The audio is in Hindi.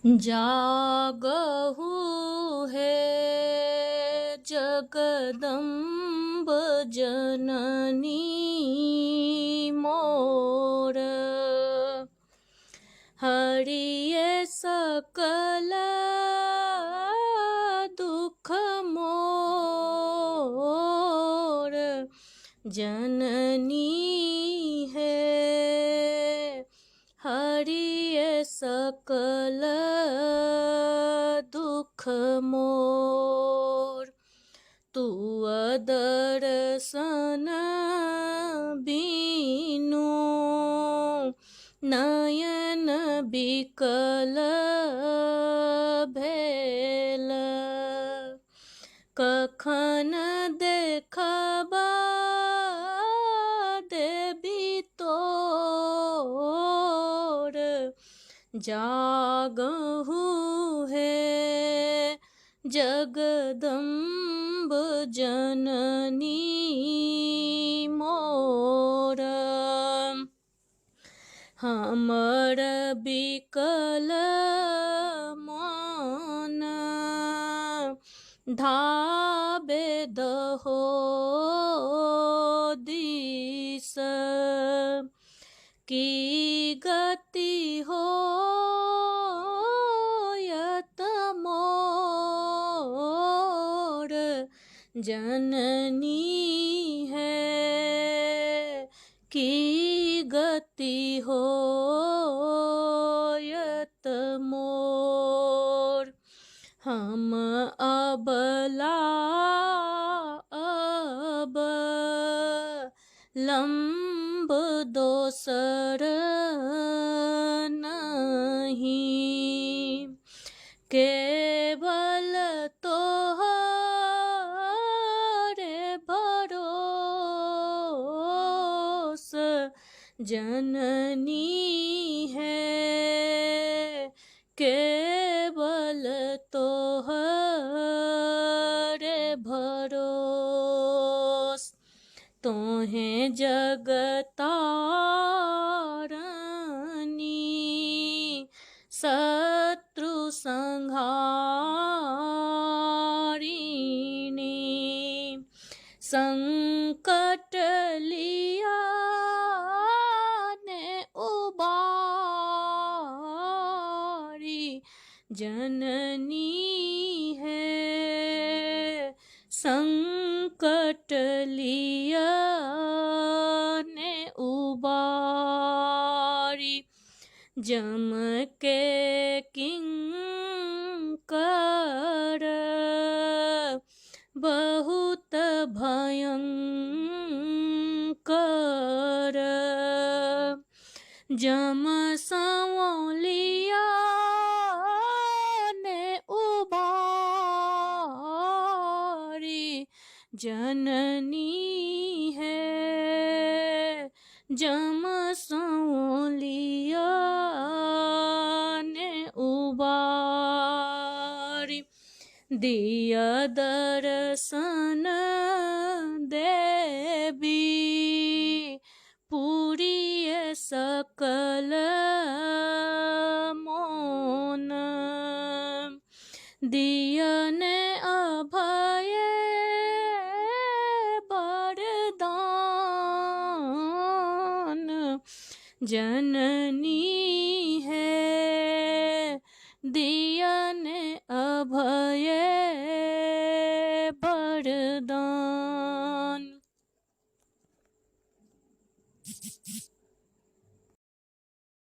जागहु हे जगदम्ब जननी मोर, हरिये सकल दुख मोर। जननी है हरिये सकल दुख मोर। तू दर्शन बीनु नयन बिकल भेल, कखन देखबा देवी तोर। जागहु हे जगदम्ब जननी मोर, हमर बिकल मन धाबे दहो दिस। की गति होयत मोर। जननी है की गति होयत मोर। हम अबला अब लंब दोसर नहीं, केवल तोहरे भरोस। जननी है केवल तोहरे भरोस। तोहे जगतारनी शत्रु संहारिणी, संकट लिया ने उबारी। जननी है संकट लिया ने उबारी। जम के किंकर बहुत भयंकर, जम संवलिया ने उबारी। जननी है जम संवलिया ने उबारी। दिया दर्शन देवी पूरिय सकल मोन। दियन अभय वरदान। जननी है दियन अभय वरदान।